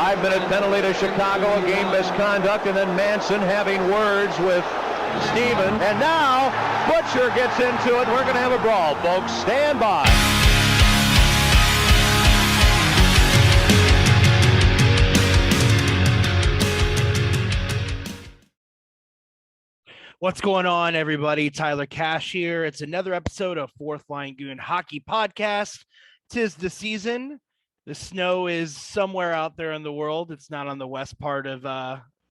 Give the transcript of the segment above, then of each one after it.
5-minute penalty to Chicago, a game misconduct, and then Manson having words with Steven. And now Butcher gets into it. We're going to have a brawl, folks. Stand by. What's going on, everybody? Tyler Cash here. It's another episode of Fourth Line Goon Hockey Podcast. 'Tis the season. The snow is somewhere out there in the world. It's not on the west part of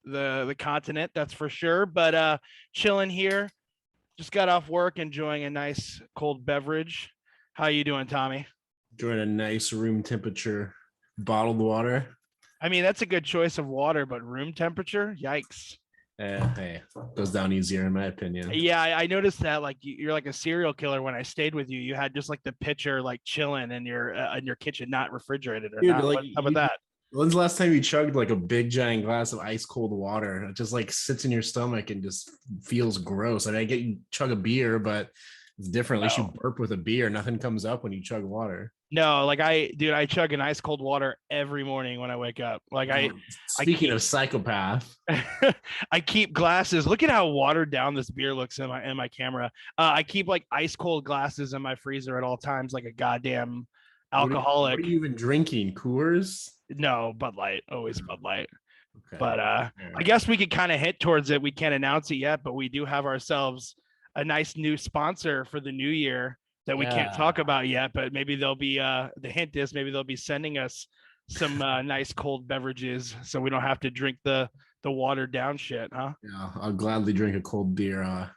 the continent, that's for sure. But chilling here. Just got off work, enjoying a nice cold beverage. How you doing, Tommy? Enjoying a nice room temperature bottled water. I mean, that's a good choice of water, but room temperature? Yikes. Hey, goes down easier in my opinion. Yeah, I noticed that. Like you're like a serial killer. When I stayed with you, you had just like the pitcher like chilling in your kitchen, not refrigerated or Dude, not. like, How about that? When's the last time you chugged like a big giant glass of ice cold water? It just like sits in your stomach and just feels gross. I mean, I get you chug a beer, but it's different. At least you burp with a beer. Nothing comes up when you chug water. No, like I chug an ice cold water every morning when I wake up. Like Speaking of psychopath, I keep glasses. Look at how watered down this beer looks in my camera. I keep like ice cold glasses in my freezer at all times, like a goddamn alcoholic. What are you even drinking? Coors? No, Bud Light. Always Bud Light. Okay. But I guess we could kind of hint towards it. We can't announce it yet, but we do have ourselves a nice new sponsor for the new year that we can't talk about yet, but maybe they'll be the hint is maybe they'll be sending us some nice cold beverages so we don't have to drink the watered down shit, huh? Yeah, I'll gladly drink a cold beer on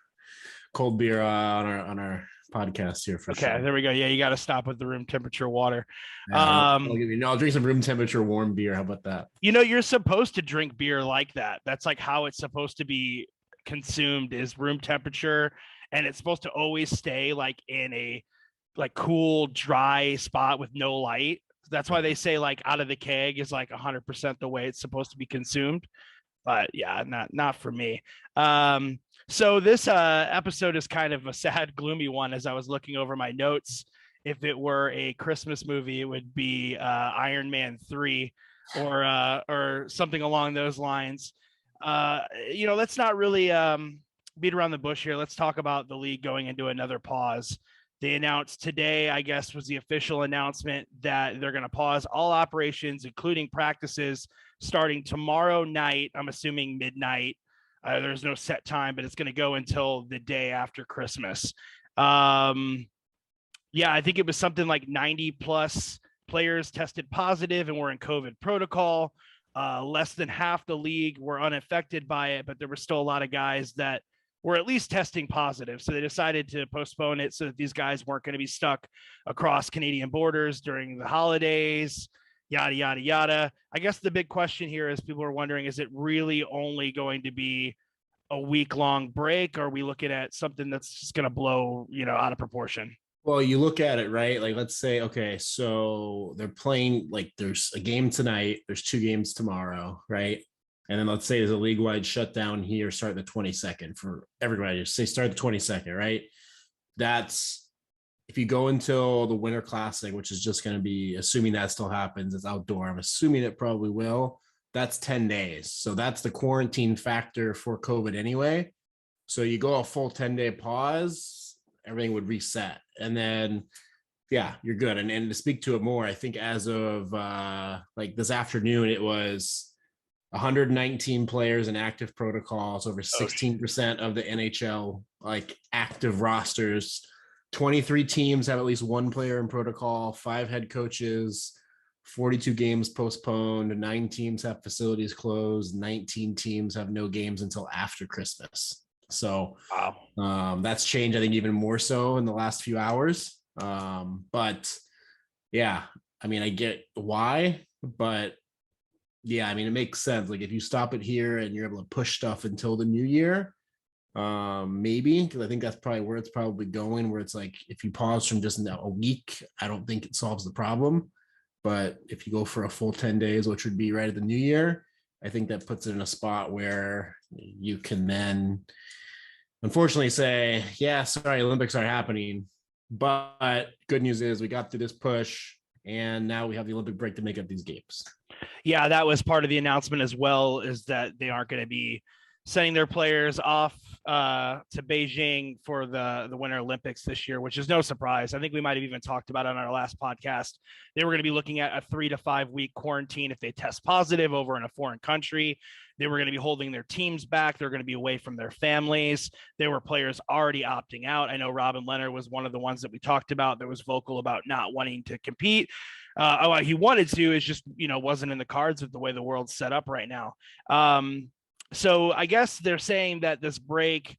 our podcast here for sure. Okay, there we go. Yeah, you got to stop with the room temperature water. I'll drink some room temperature warm beer. How about that? You know, you're supposed to drink beer like that. That's like how it's supposed to be consumed, is room temperature. And it's supposed to always stay like in a like cool, dry spot with no light. That's why they say like out of the keg is like 100% the way it's supposed to be consumed. But yeah, not for me. So this episode is kind of a sad, gloomy one. As I was looking over my notes, if it were a Christmas movie, it would be Iron Man 3 or something along those lines. Let's not really beat around the bush here. Let's talk about the league going into another pause. They announced today, I guess, was the official announcement that they're going to pause all operations, including practices, starting tomorrow night. I'm assuming midnight. There's no set time, but it's going to go until the day after Christmas. I think it was something like 90 plus players tested positive and were in COVID protocol. Less than half the league were unaffected by it, but there were still a lot of guys that were at least testing positive. So they decided to postpone it so that these guys weren't going to be stuck across Canadian borders during the holidays, yada, yada, yada. I guess the big question here is people are wondering, is it really only going to be a week-long break? Or are we looking at something that's just going to blow, out of proportion? Well, you look at it, right? Like, let's say, okay, so they're playing, like, there's a game tonight, there's 2 games tomorrow, right? And then let's say there's a league-wide shutdown here, start the 22nd for everybody. Just say start the 22nd, right? That's if you go until the Winter Classic, which is just going to be, assuming that still happens, it's outdoor. I'm assuming it probably will. That's 10 days. So that's the quarantine factor for COVID anyway. So you go a full 10-day pause, everything would reset. And then, yeah, you're good. And to speak to it more, I think as of like this afternoon, it was 119 players in active protocols, over 16% of the NHL like active rosters. 23 teams have at least one player in protocol, 5 head coaches, 42 games postponed, 9 teams have facilities closed, 19 teams have no games until after Christmas. So that's changed, I think, even more so in the last few hours. But yeah, I mean, I get why, but yeah, I mean, it makes sense. Like if you stop it here and you're able to push stuff until the new year, maybe, because I think that's probably where it's probably going, where it's like, if you pause from just a week, I don't think it solves the problem. But if you go for a full 10 days, which would be right at the new year, I think that puts it in a spot where you can then unfortunately say, yeah, sorry, Olympics are happening. But good news is we got through this push and now we have the Olympic break to make up these games. Yeah, that was part of the announcement as well, is that they aren't going to be sending their players off to Beijing for the Winter Olympics this year, which is no surprise. I think we might have even talked about it on our last podcast. They were going to be looking at a 3 to 5 week quarantine if they test positive over in a foreign country. They were going to be holding their teams back. They're going to be away from their families. There were players already opting out. I know Robin Leonard was one of the ones that we talked about that was vocal about not wanting to compete. He wanted to, it's just, wasn't in the cards with the way the world's set up right now. So I guess they're saying that this break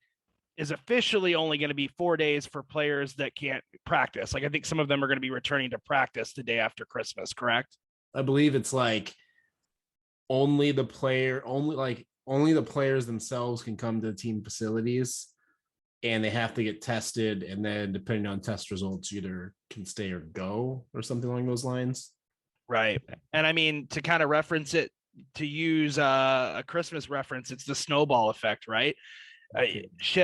is officially only going to be 4 days for players that can't practice. Like, I think some of them are going to be returning to practice the day after Christmas, correct? I believe it's like only the players themselves can come to the team facilities, and they have to get tested, and then depending on test results, either can stay or go or something along those lines. Right. And I mean, to kind of reference it, to use a Christmas reference, it's the snowball effect, right?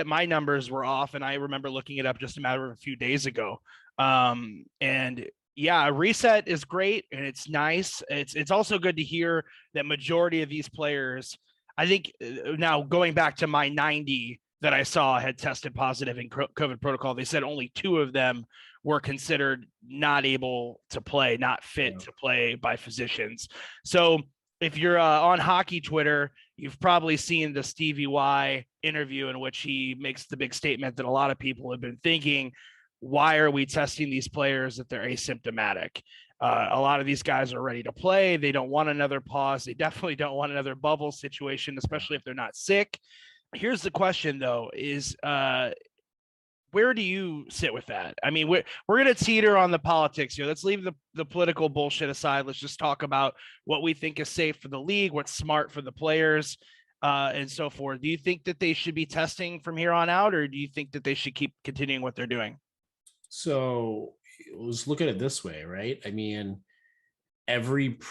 My numbers were off, and I remember looking it up just a matter of a few days ago. And yeah, a reset is great and it's nice. It's also good to hear that majority of these players, I think now going back to my 90 that I saw had tested positive in COVID protocol, they said only 2 of them were considered not able to play, not fit to play by physicians. So if you're on hockey Twitter, you've probably seen the Stevie Y interview in which he makes the big statement that a lot of people have been thinking, why are we testing these players if they're asymptomatic? A lot of these guys are ready to play. They don't want another pause. They definitely don't want another bubble situation, especially if they're not sick. Here's the question, though, is where do you sit with that? I mean, we're going to teeter on the politics here. Let's leave the political bullshit aside. Let's just talk about what we think is safe for the league, what's smart for the players, and so forth. Do you think that they should be testing from here on out, or do you think that they should keep continuing what they're doing? So let's look at it this way, right? I mean, I would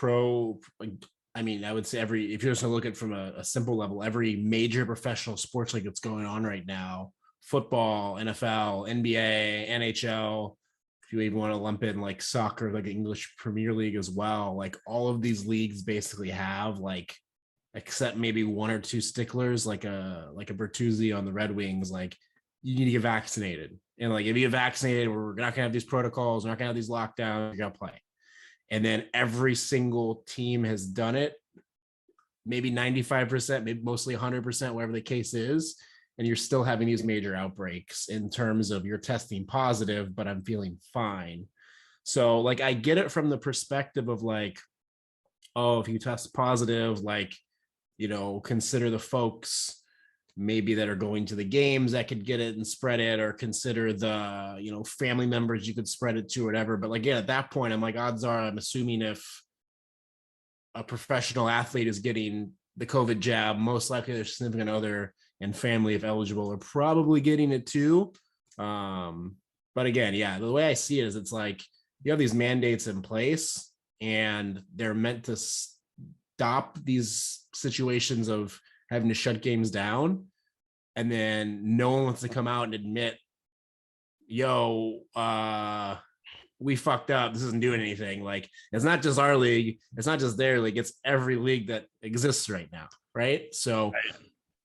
say if you're just gonna look at it from a simple level, every major professional sports league that's going on right now, football, NFL, NBA, NHL, if you even want to lump in like soccer, like English Premier League as well, like all of these leagues basically have, like, except maybe 1 or 2 sticklers, like a Bertuzzi on the Red Wings, like, you need to get vaccinated. And like, if you get vaccinated, we're not gonna have these protocols, we're not gonna have these lockdowns, you're gonna play. And then every single team has done it, maybe 95%, maybe mostly 100%, whatever the case is. And you're still having these major outbreaks in terms of you're testing positive, but I'm feeling fine. So like, I get it from the perspective of like, oh, if you test positive, like, consider the folks maybe that are going to the games that could get it and spread it, or consider the, family members you could spread it to or whatever. But like, yeah, at that point, I'm like, odds are, I'm assuming if a professional athlete is getting the COVID jab, most likely their significant other and family, if eligible, are probably getting it too. But again, yeah, the way I see it is, it's like you have these mandates in place and they're meant to stop these situations of having to shut games down. And then no one wants to come out and admit, yo, we fucked up. This isn't doing anything. Like, it's not just our league. It's not just their league. It's every league that exists right now. Right. So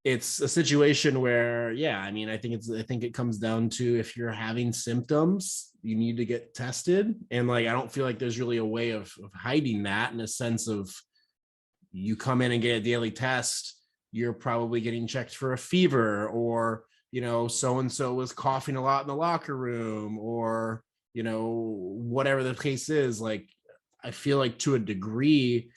it's a situation where, yeah, I mean, I think it comes down to, if you're having symptoms, you need to get tested. And like, I don't feel like there's really a way of hiding that, in a sense of, you come in and get a daily test, you're probably getting checked for a fever, or, so-and-so was coughing a lot in the locker room, or, whatever the case is. Like, I feel like to a degree,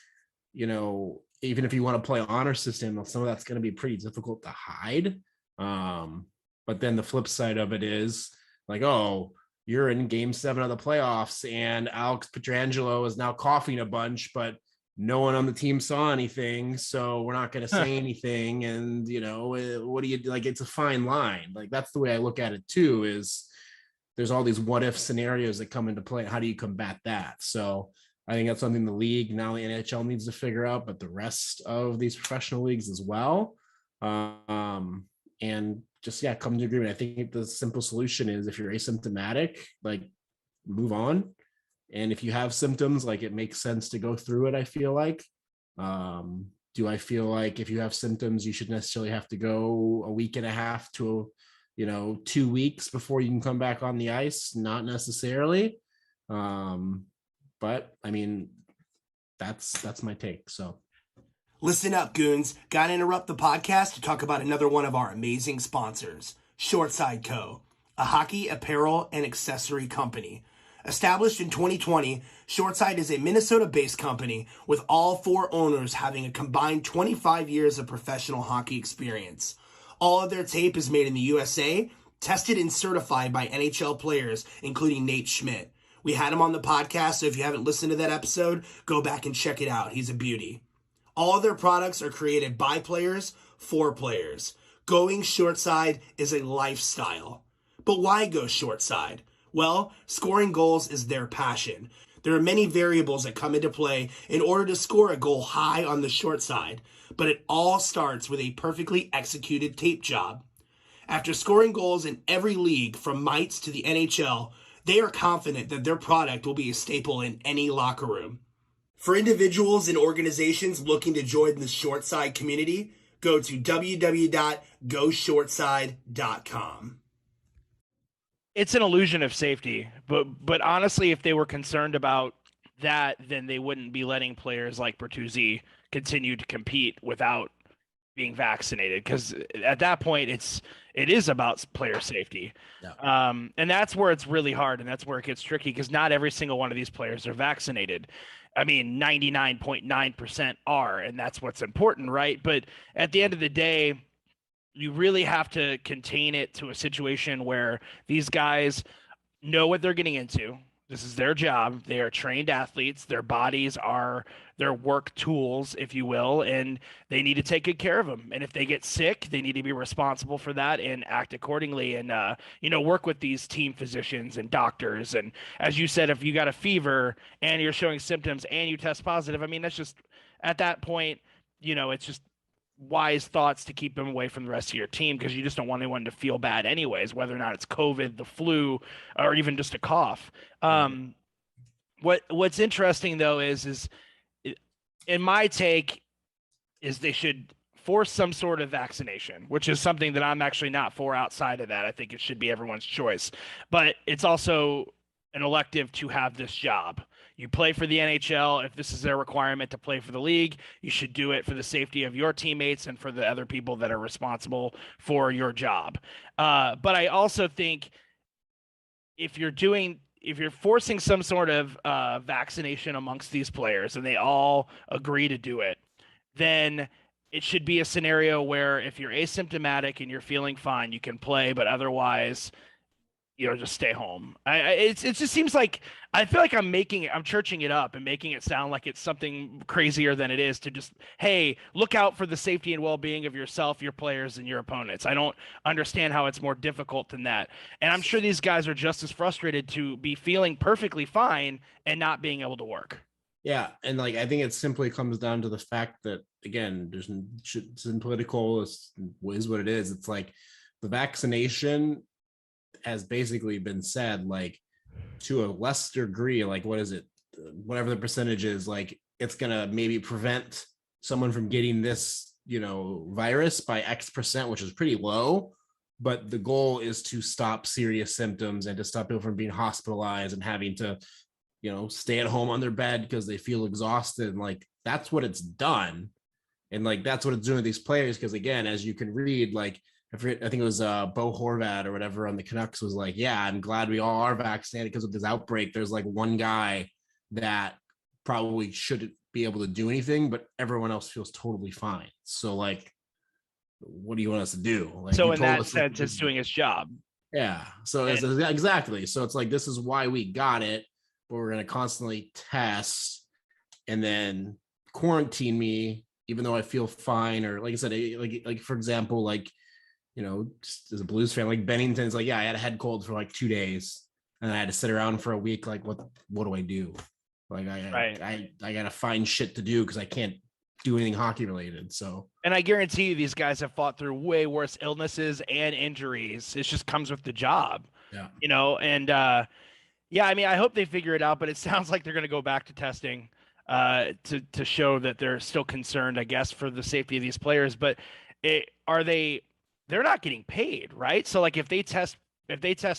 even if you want to play honor system, some of that's going to be pretty difficult to hide. But then the flip side of it is like, oh, you're in game 7 of the playoffs and Alex Pietrangelo is now coughing a bunch, but no one on the team saw anything, so we're not going to say anything. And, what do you like? It's a fine line. Like, that's the way I look at it too, is there's all these what if scenarios that come into play. How do you combat that? So I think that's something the league, now the NHL, needs to figure out, but the rest of these professional leagues as well. And just, yeah, come to agreement. I think the simple solution is, if you're asymptomatic, like, move on. And if you have symptoms, like, it makes sense to go through it, I feel like. Do I feel like if you have symptoms, you should necessarily have to go a week and a half to, 2 weeks before you can come back on the ice? Not necessarily. But I mean, that's my take. So Listen up, goons. Gotta interrupt the podcast to talk about another one of our amazing sponsors, Shortside Co., a hockey apparel and accessory company. Established in 2020, Shortside is a Minnesota-based company with all 4 owners having a combined 25 years of professional hockey experience. All of their tape is made in the USA, tested and certified by NHL players, including Nate Schmidt. We had him on the podcast, so if you haven't listened to that episode, go back and check it out. He's a beauty. All of their products are created by players for players. Going shortside is a lifestyle. But why go shortside? Well, scoring goals is their passion. There are many variables that come into play in order to score a goal high on the short side, but it all starts with a perfectly executed tape job. After scoring goals in every league from mites to the NHL, they are confident that their product will be a staple in any locker room. For individuals and organizations looking to join the Shortside community, go to www.goshortside.com. It's an illusion of safety, but honestly, if they were concerned about that, then they wouldn't be letting players like Bertuzzi continue to compete without being vaccinated, because at that point it is about player safety. Yeah. And that's where it's really hard, and that's where it gets tricky, because not every single one of these players are vaccinated. I mean, 99.9% are, and that's what's important, right? But at the end of the day, you really have to contain it to a situation where these guys know what they're getting into. This is their job. They are trained athletes. Their bodies are their work tools, if you will, and they need to take good care of them. And if they get sick, they need to be responsible for that and act accordingly, and work with these team physicians and doctors. And as you said, if you got a fever and you're showing symptoms and you test positive, I mean, that's just, at that point, it's just wise thoughts to keep them away from the rest of your team, because you just don't want anyone to feel bad anyways, whether or not it's COVID, the flu, or even just a cough. What's interesting though is in my take is they should force some sort of vaccination, which is something that I'm actually not for outside of that. I think it should be everyone's choice, but it's also an elective to have this job. You play for the NHL. If this is their requirement to play for the league, you should do it for the safety of your teammates and for the other people that are responsible for your job. But I also think if you're forcing some sort of vaccination amongst these players and they all agree to do it, then it should be a scenario where if you're asymptomatic and you're feeling fine, you can play, but otherwise, just stay home. It just seems like, I feel like I'm churching it up and making it sound like it's something crazier than it is, to just, hey, look out for the safety and well-being of yourself, your players, and your opponents. I don't understand how it's more difficult than that. And I'm sure these guys are just as frustrated to be feeling perfectly fine and not being able to work. Yeah, and I think it simply comes down to the fact that, again, it's in political, is what it is. It's like the vaccination has basically been said, to a lesser degree, what is it, whatever the percentage is, it's gonna maybe prevent someone from getting this virus by X%, which is pretty low, but the goal is to stop serious symptoms and to stop people from being hospitalized and having to stay at home on their bed because they feel exhausted. And that's what it's done, and that's what it's doing with these players, because again, as you can read, I think it was Bo Horvat or whatever on the Canucks was yeah, I'm glad we all are vaccinated because of this outbreak. There's one guy that probably shouldn't be able to do anything, but everyone else feels totally fine. So what do you want us to do? So in that sense, it's doing its job. Yeah. So exactly. So it's this is why we got it, but we're going to constantly test and then quarantine me, even though I feel fine. Or like I said, for example, just as a Blues fan, Bennington's yeah, I had a head cold for 2 days and I had to sit around for a week. What do I do? I gotta find shit to do because I can't do anything hockey related. So, and I guarantee you these guys have fought through way worse illnesses and injuries. It just comes with the job. Yeah. And yeah, I mean, I hope they figure it out, but it sounds like they're going to go back to testing. to show that they're still concerned, I guess, for the safety of these players. But they're not getting paid, right? So like if they test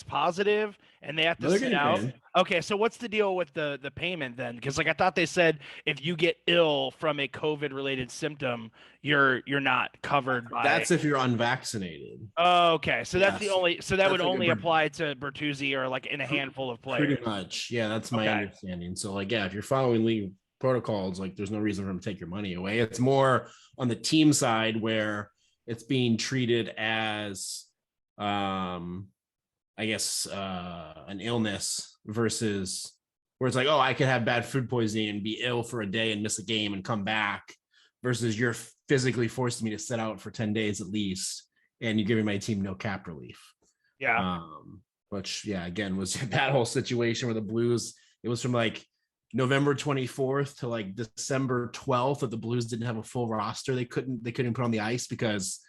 positive and they have to They're sit getting out. paid. Okay, so what's the deal with the payment then? Because like I thought they said if you get ill from a COVID related symptom, you're not covered by. That's if you're unvaccinated. Oh, okay, so that's the Yes. only. So that That's would like a only Ber- apply to Bertuzzi or like in a handful of players. Pretty much. Yeah, that's my Okay. understanding. So like, yeah, if you're following league protocols, like there's no reason for them to take your money away. It's more on the team side where it's being treated as I guess an illness versus where it's like, oh, I could have bad food poisoning and be ill for a day and miss a game and come back versus you're physically forcing me to sit out for 10 days at least and you're giving my team no cap relief. Yeah. Which yeah, again was that whole situation where the Blues, it was from like November 24th to like December 12th that the Blues didn't have a full roster. They couldn't put on the ice because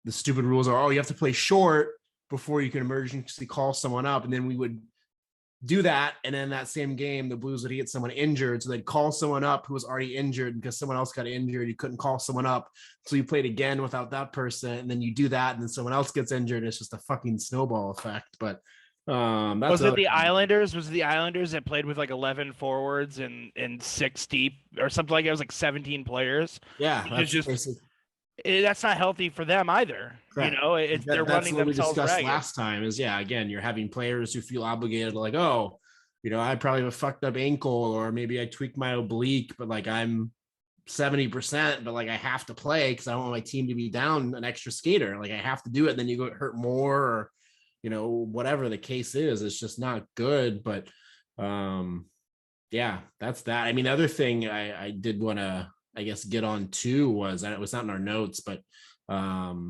the stupid rules are, oh, you have to play short before you can emergency call someone up. And then we would do that. And then that same game, the Blues would get someone injured. So they'd call someone up who was already injured because someone else got injured. You couldn't call someone up. So you played again without that person. And then you do that. And then someone else gets injured. And it's just a fucking snowball effect. But that's Was it the Islanders? Was it the Islanders that played with like 11 forwards and 6 deep or something like it? It was like 17 players. Yeah. That's not healthy for them either. Correct. You know, they're running what we themselves discussed ragged. last time is, yeah, again, you're having players who feel obligated, like, oh, I probably have a fucked up ankle or maybe I tweaked my oblique, but like I'm 70%, but like I have to play because I don't want my team to be down an extra skater. Like I have to do it. Then you go hurt more or, whatever the case is, it's just not good. But yeah, that's that. I mean, the other thing I did want to, I guess, get on too was, and it was not in our notes, but for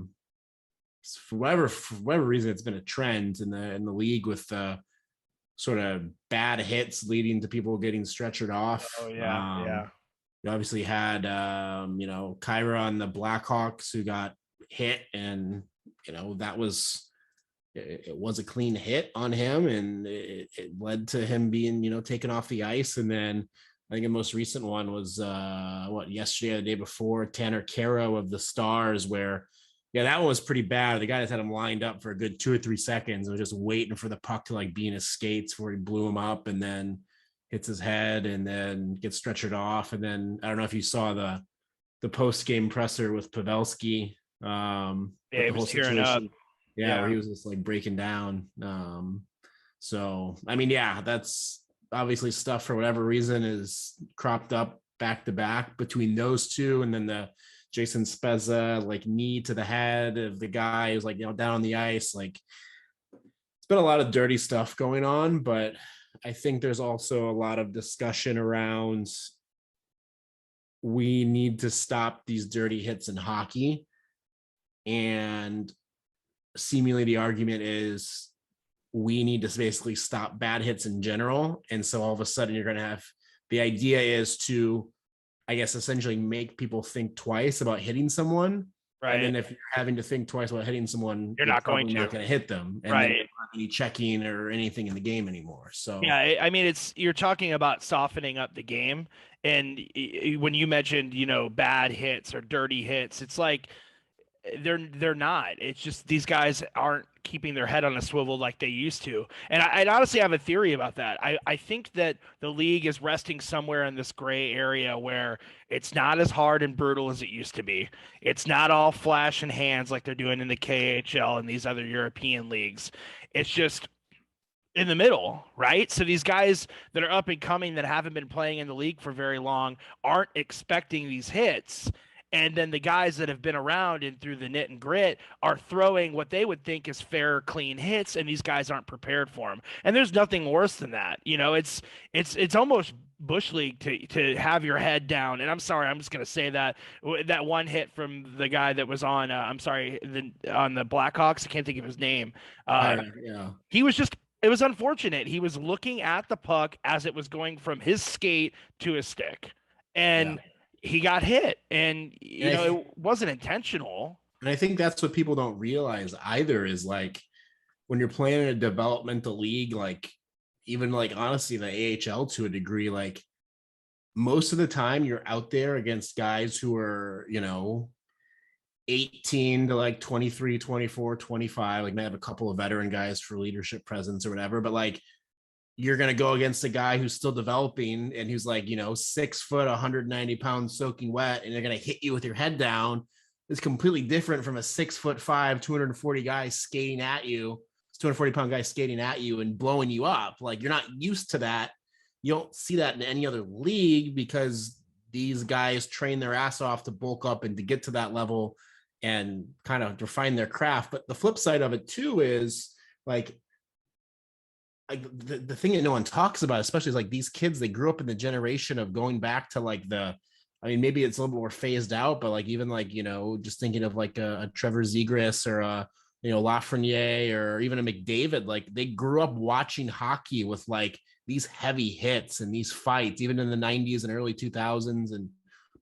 whatever reason, it's been a trend in the league with sort of bad hits leading to people getting stretchered off. Oh yeah, yeah. You obviously had Kyra on the Blackhawks who got hit, and that was it was a clean hit on him, and it led to him being taken off the ice, and then. I think the most recent one was yesterday or the day before, Tanner Caro of the Stars, where that one was pretty bad. The guy just had him lined up for a good 2 or 3 seconds and was just waiting for the puck to like be in his skates where he blew him up and then hits his head and then gets stretchered off. And then I don't know if you saw the post-game presser with Pavelski. Yeah, he was tearing up. Yeah, where he was just like breaking down. So I mean, yeah, that's obviously stuff for whatever reason is cropped up back to back between those two. And then the Jason Spezza, like knee to the head of the guy who's like, down on the ice. Like it's been a lot of dirty stuff going on, but I think there's also a lot of discussion around we need to stop these dirty hits in hockey. And seemingly the argument is we need to basically stop bad hits in general. And so all of a sudden you're going to have, the idea is to, I guess, essentially make people think twice about hitting someone. Right. And then if you're having to think twice about hitting someone, you're not going to hit them. And right. Not any checking or anything in the game anymore. So yeah, I mean, you're talking about softening up the game. And when you mentioned, bad hits or dirty hits, it's like, they're not. It's just these guys aren't keeping their head on a swivel like they used to. And I honestly have a theory about that. I think that the league is resting somewhere in this gray area where it's not as hard and brutal as it used to be. It's not all flash and hands like they're doing in the KHL and these other European leagues. It's just in the middle, right? So these guys that are up and coming that haven't been playing in the league for very long aren't expecting these hits. And then the guys that have been around and through the knit and grit are throwing what they would think is fair, clean hits, and these guys aren't prepared for them. And there's nothing worse than that. It's almost bush league to have your head down. And I'm sorry, I'm just gonna say that one hit from the guy that was on on the Blackhawks. I can't think of his name. He was just. It was unfortunate. He was looking at the puck as it was going from his skate to his stick, and. Yeah. He got hit, and it wasn't intentional. And I think that's what people don't realize either is like when you're playing in a developmental league, like even like honestly the AHL to a degree, like most of the time you're out there against guys who are, 18 to like 23, 24, 25. Like, may have a couple of veteran guys for leadership presence or whatever, but like, you're going to go against a guy who's still developing and who's like, 6 foot, 190 pounds soaking wet, and they're going to hit you with your head down. It's completely different from a 6'5", 240 guy skating at you, 240-pound guy skating at you and blowing you up. Like, you're not used to that. You don't see that in any other league because these guys train their ass off to bulk up and to get to that level and kind of refine their craft. But the flip side of it too is like the thing that no one talks about, especially is like these kids, they grew up in the generation of going back to like maybe it's a little bit more phased out, but like even like, just thinking of like a Trevor Zegras or a, Lafreniere or even a McDavid, like they grew up watching hockey with like these heavy hits and these fights, even in the 90s and early 2000s and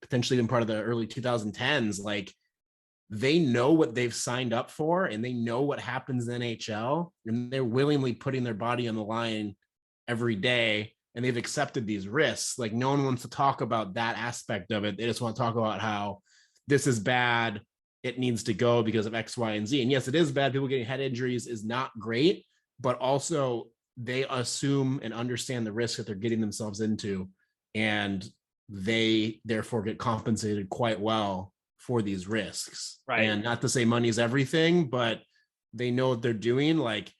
potentially even part of the early 2010s. Like, they know what they've signed up for and they know what happens in NHL, and they're willingly putting their body on the line every day, and they've accepted these risks. Like, no one wants to talk about that aspect of it. They just want to talk about how this is bad, it needs to go because of X, Y, and Z. And yes, it is bad. People getting head injuries is not great, but also they assume and understand the risk that they're getting themselves into, and they therefore get compensated quite well for these risks. Right. And not to say money's everything, but they know what they're doing. Like,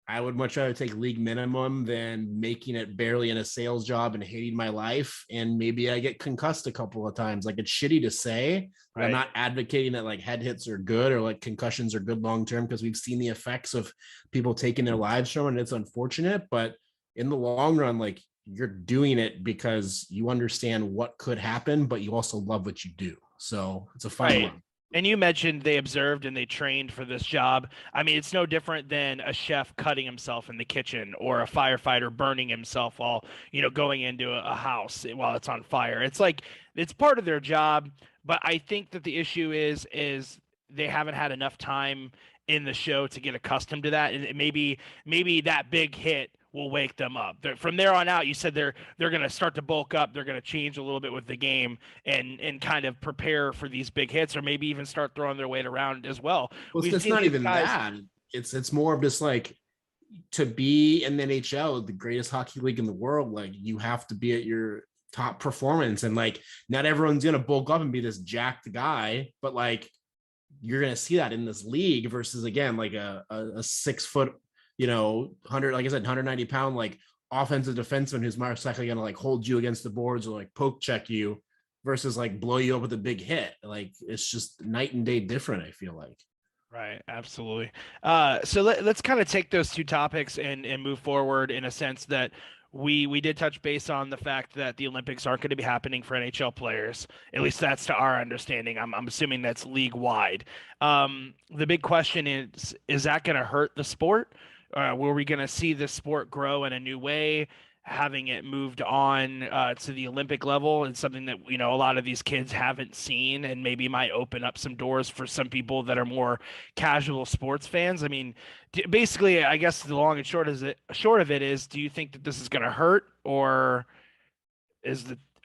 I would much rather take league minimum than making it barely in a sales job and hating my life. And maybe I get concussed a couple of times. Like, it's shitty to say, but Right. I'm not advocating that like head hits are good or like concussions are good long-term, because we've seen the effects of people taking their lives from it, and it's unfortunate. But in the long run, like, you're doing it because you understand what could happen, but you also love what you do. So it's a fine line. And you mentioned they observed and they trained for this job. I mean, it's no different than a chef cutting himself in the kitchen or a firefighter burning himself while, going into a house while it's on fire. It's like, it's part of their job. But I think that the issue is they haven't had enough time in the show to get accustomed to that. And maybe that big hit will wake them up. From there on out, you said they're going to start to bulk up. They're going to change a little bit with the game and kind of prepare for these big hits, or maybe even start throwing their weight around as well. Well, it's not even that. It's more of just like, to be in the NHL, the greatest hockey league in the world, like, you have to be at your top performance. And like, not everyone's going to bulk up and be this jacked guy, but like, you're going to see that in this league versus, again, like a 6 foot, 100, like I said, 190-pound, like, offensive defenseman who's most likely going to like hold you against the boards or like poke check you versus like blow you up with a big hit. Like, it's just night and day different, I feel like. Right. Absolutely. So let's kind of take those two topics and move forward in a sense that we did touch base on the fact that the Olympics aren't going to be happening for NHL players. At least that's to our understanding. I'm assuming that's league wide. The big question is that going to hurt the sport? Were we going to see the sport grow in a new way, having it moved on to the Olympic level, and something that, a lot of these kids haven't seen and maybe might open up some doors for some people that are more casual sports fans? I mean, basically, I guess the long and short of it is, do you think that this is going to hurt, or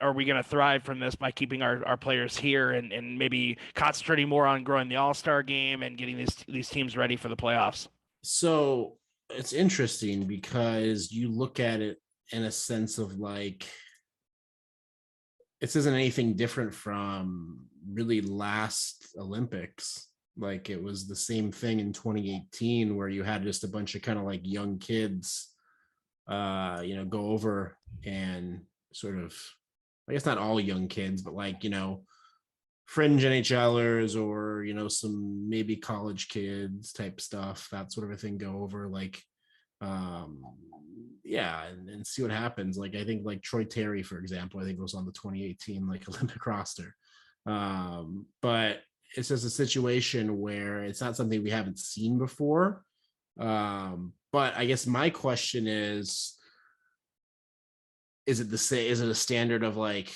are we going to thrive from this by keeping our players here and maybe concentrating more on growing the All-Star game and getting these teams ready for the playoffs? So it's interesting because you look at it in a sense of like, this isn't anything different from really last Olympics. Like, it was the same thing in 2018 where you had just a bunch of kind of like young kids, go over and sort of, I guess not all young kids, but like, fringe NHLers or, some maybe college kids type stuff, that sort of a thing, go over like, and see what happens. Like, I think like Troy Terry, for example, I think was on the 2018 like Olympic roster. But it's just a situation where it's not something we haven't seen before. But I guess my question is it a standard of like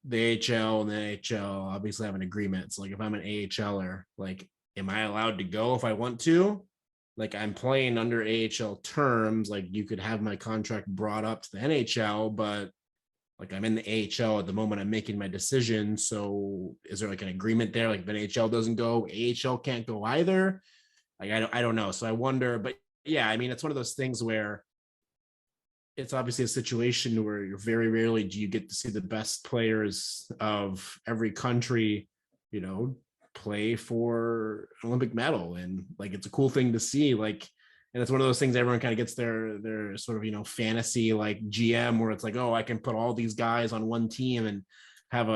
the AHL and the NHL obviously have an agreement? It's like, if I'm an AHLer, like, am I allowed to go if I want to? Like, I'm playing under AHL terms. Like, you could have my contract brought up to the NHL, but like I'm in the AHL at the moment I'm making my decision. So is there like an agreement there? Like if the NHL doesn't go, AHL can't go either. Like I don't know. So I wonder, but yeah, I mean, it's one of those things where it's obviously a situation where you're very rarely do you get to see the best players of every country, play for an Olympic medal. And like, it's a cool thing to see. Like, and it's one of those things everyone kind of gets their sort of, fantasy like GM where it's like, oh, I can put all these guys on one team and have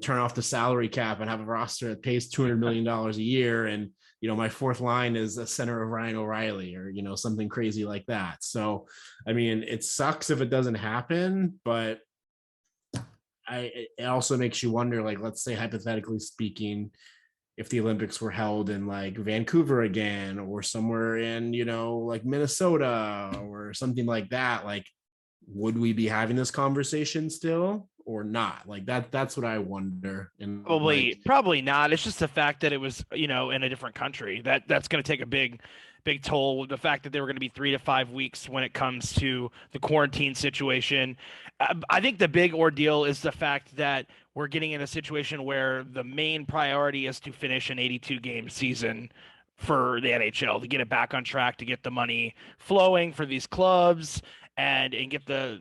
turn off the salary cap and have a roster that pays $200 million a year. And, my fourth line is a center of Ryan O'Reilly or, something crazy like that. So, I mean, it sucks if it doesn't happen, but it also makes you wonder, like, let's say hypothetically speaking, if the Olympics were held in like Vancouver again or somewhere in, like Minnesota or something like that, like, would we be having this conversation still or not? Like that's what I wonder. And probably not. It's just the fact that it was, in a different country that's going to take a big toll. The fact that they were going to be 3 to 5 weeks when it comes to the quarantine situation. I think the big ordeal is the fact that we're getting in a situation where the main priority is to finish an 82 game season for the NHL, to get it back on track, to get the money flowing for these clubs and get the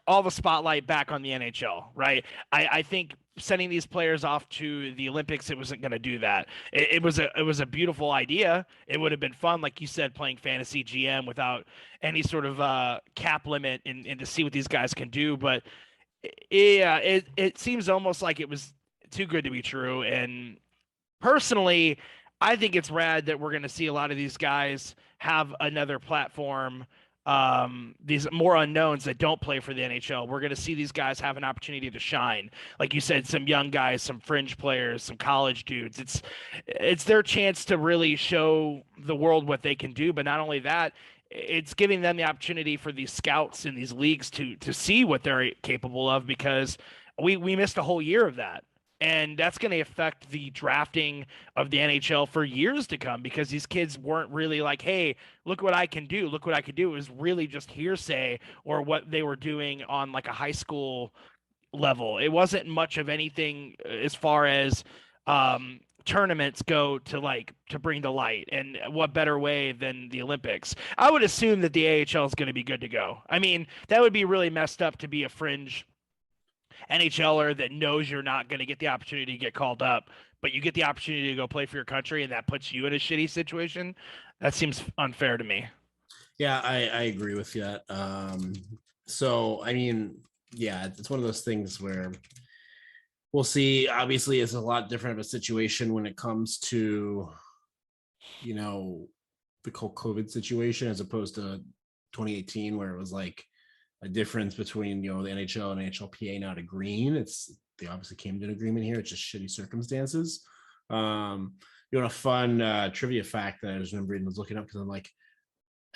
all the spotlight back on the NHL, right? I think sending these players off to the Olympics, it wasn't going to do that. It was a beautiful idea. It would have been fun, like you said, playing fantasy GM without any sort of cap limit and to see what these guys can do. But it seems almost like it was too good to be true. And personally, I think it's rad that we're going to see a lot of these guys have another platform. These more unknowns that don't play for the NHL, we're going to see these guys have an opportunity to shine. Like you said, some young guys, some fringe players, some college dudes. It's their chance to really show the world what they can do. But not only that, it's giving them the opportunity for these scouts in these leagues to see what they're capable of, because we missed a whole year of that. And that's going to affect the drafting of the NHL for years to come, because these kids weren't really like, hey, look what I can do. Look what I could do. It was really just hearsay or what they were doing on like a high school level. It wasn't much of anything as far as tournaments go to bring to light. And what better way than the Olympics? I would assume that the AHL is going to be good to go. I mean, that would be really messed up to be a fringe NHLer that knows you're not going to get the opportunity to get called up, but you get the opportunity to go play for your country, and that puts you in a shitty situation. That seems unfair to me. Yeah, I agree with you. So, I mean, yeah, it's one of those things where we'll see. Obviously, it's a lot different of a situation when it comes to, the whole COVID situation as opposed to 2018, where it was like a difference between the NHL and NHLPA not agreeing. They obviously came to an agreement here. It's just shitty circumstances. A fun trivia fact that I was remembering was looking up, because I'm like,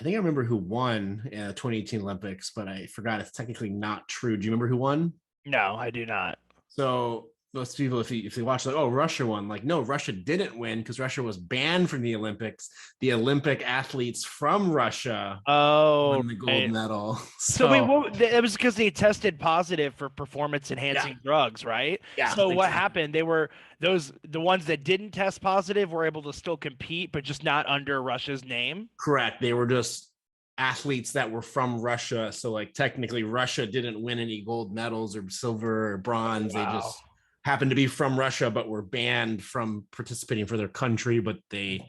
I think I remember who won in the 2018 Olympics, but I forgot it's technically not true. Do you remember who won? No, I do not. So most people, if you watch, like, oh, Russia won. Like, no, Russia didn't win because Russia was banned from the Olympics. The Olympic athletes from Russia won the gold medal. So wait, it was because they tested positive for performance-enhancing drugs, right? Yeah. So what happened? They were the ones that didn't test positive were able to still compete, but just not under Russia's name. Correct. They were just athletes that were from Russia. So like technically Russia didn't win any gold medals or silver or bronze. Wow. They just happened to be from Russia, but were banned from participating for their country, but they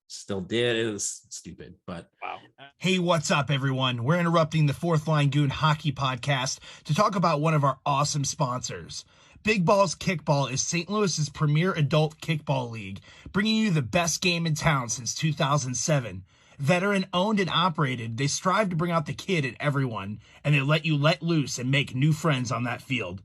still did. It was stupid, but wow. Hey, what's up, everyone? We're interrupting the Fourth Line Goon Hockey Podcast to talk about one of our awesome sponsors. Big Balls Kickball is St. Louis's premier adult kickball league, bringing you the best game in town since 2007. Veteran owned and operated, they strive to bring out the kid in everyone, and they let you let loose and make new friends on that field.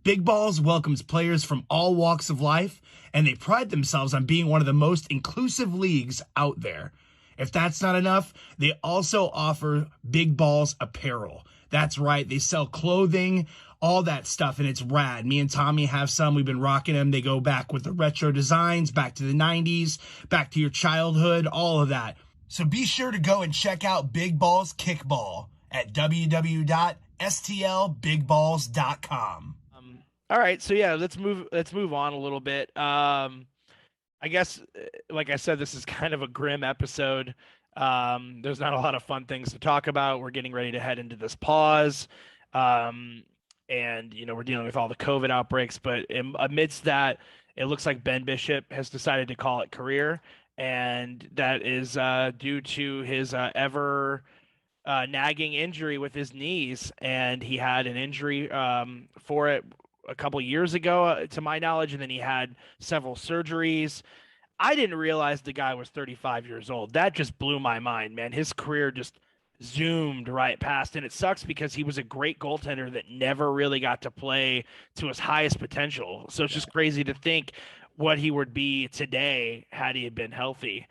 Big Balls welcomes players from all walks of life, and they pride themselves on being one of the most inclusive leagues out there. If that's not enough, they also offer Big Balls apparel. That's right, they sell clothing, all that stuff, and it's rad. Me and Tommy have some. We've been rocking them. They go back with the retro designs, back to the 90s, back to your childhood, all of that. So be sure to go and check out Big Balls Kickball at www.mbkickball.com. stlbigballs.com. All right, so yeah, let's move on a little bit. I guess, like I said, this is kind of a grim episode. There's not a lot of fun things to talk about. We're getting ready to head into this pause. And, we're dealing with all the COVID outbreaks. But amidst that, it looks like Ben Bishop has decided to call it career. And that is due to his ever nagging injury with his knees. And he had an injury for it a couple years ago, to my knowledge. And then he had several surgeries. I didn't realize the guy was 35 years old. That just blew my mind, man. His career just zoomed right past, and it sucks because he was a great goaltender that never really got to play to his highest potential. So it's just crazy to think what he would be today had he had been healthy.